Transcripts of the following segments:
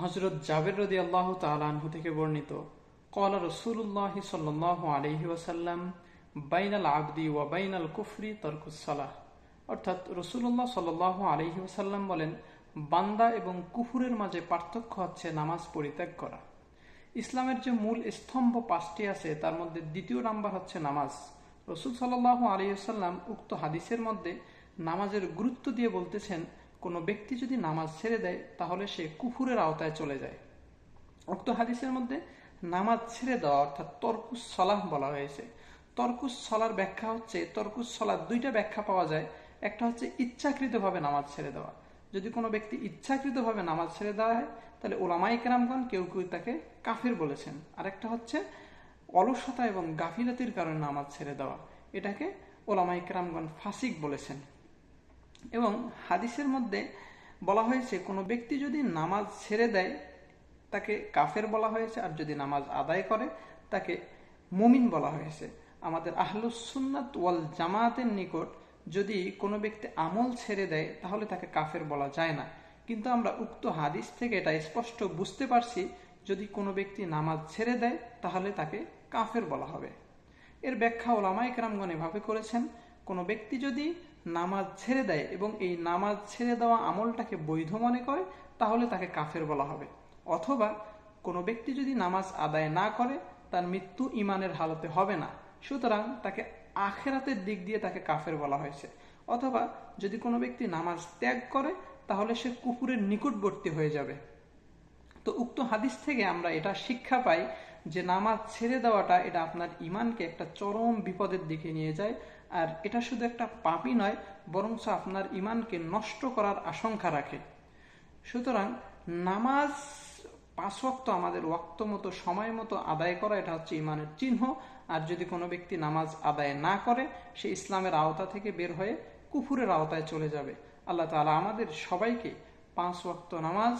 হযরত জাবের রাদিয়াল্লাহু তাআলা আনহু থেকে বর্ণিত, ক্বালা রাসূলুল্লাহ সাল্লাল্লাহু আলাইহি ওয়াসাল্লাম, বাইনাল আবদি ওয়া বাইনাল কুফরি তারকুস সালাহ। অর্থাৎ রাসূলুল্লাহ সাল্লাল্লাহু আলাইহি ওয়াসাল্লাম বলেন, বান্দা এবং কুফরের মাঝে পার্থক্য হচ্ছে নামাজ পরিত্যাগ করা। ইসলামের যে মূল স্তম্ভ 5টি আছে তার মধ্যে দ্বিতীয় নাম্বার হচ্ছে নামাজ। রাসূল সাল্লাল্লাহু আলাইহি ওয়াসাল্লাম উক্ত হাদিসের মধ্যে নামাজের গুরুত্ব দিয়ে বলতেছেন, কোনো ব্যক্তি যদি নামাজ ছেড়ে দেয় তাহলে সে কুফুরের আওতায় চলে যায়। উক্ত হাদিসের মধ্যে নামাজ ছেড়ে দেওয়া অর্থাৎ তরকুস সলাহ বলা হয়েছে। তরকুস সলার ব্যাখ্যা হচ্ছে, তরকুস সলার দুইটা ব্যাখ্যা পাওয়া যায়। একটা হচ্ছে ইচ্ছাকৃতভাবে নামাজ ছেড়ে দেওয়া। যদি কোনো ব্যক্তি ইচ্ছাকৃতভাবে নামাজ ছেড়ে দেওয়া হয় তাহলে ওলামায়ে কেরামগণ কেউ কেউ তাকে কাফির বলেছেন। আর একটা হচ্ছে অলসতা এবং গাফিলাতির কারণে নামাজ ছেড়ে দেওয়া, এটাকে ওলামায়ে কেরামগণ ফাসিক বলেছেন। এবং হাদিসের মধ্যে বলা হয়েছে কোনো ব্যক্তি যদি নামাজ ছেড়ে দেয় তাকে কাফের বলা হয়েছে, আর যদি নামাজ আদায় করে তাকে মুমিন বলা হয়েছে। আমাদের আহলুস সুন্নাত ওয়াল জামাতের নিকট যদি কোনো ব্যক্তি আমল ছেড়ে দেয় তাহলে তাকে কাফের বলা যায় না। কিন্তু আমরা উক্ত হাদিস থেকে এটা স্পষ্ট বুঝতে পারছি, যদি কোনো ব্যক্তি নামাজ ছেড়ে দেয় তাহলে তাকে কাফের বলা হবে। এর ব্যাখ্যা ওলামায়ে কেরামগণ এভাবে করেছেন, কোনো ব্যক্তি যদি নামাজ ছেড়ে দেয় এবং এই নামাজ ছেড়ে দেওয়া আমলটাকে বৈধ মনে করে তাহলে তাকে কাফের বলা হবে। অথবা কোনো ব্যক্তি যদি নামাজ আদায় না করে তার মৃত্যু ইমানের হালতে হবে না, সুতরাং তাকে আখেরাতের দিক দিয়ে তাকে কাফের বলা হয়েছে। অথবা যদি কোনো ব্যক্তি নামাজ ত্যাগ করে তাহলে সে কুফুরের নিকটবর্তী হয়ে যাবে। তো উক্ত হাদিস থেকে আমরা এটা শিক্ষা পাই যে নামাজ ছেড়ে দেওয়াটা এটা আপনার ইমানকে একটা চরম বিপদের দিকে নিয়ে যায়। আর এটা শুধু একটা পাপই নয়, বরঞ্চ আপনার ইমানকে নষ্ট করার আশঙ্কা রাখে। সুতরাং নামাজ 5 ওয়াক্ত আমাদের ওয়াক্ত মতো সময় মতো আদায় করা, এটা হচ্ছে ইমানের চিহ্ন। আর যদি কোনো ব্যক্তি নামাজ আদায় না করে সে ইসলামের আওতা থেকে বের হয়ে কুফুরের আওতায় চলে যাবে। আল্লাহ তাআলা আমাদের সবাইকে 5 ওয়াক্ত নামাজ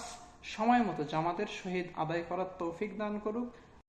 সময় মতো জামাতের সহিত আদায় করার তৌফিক দান করুক।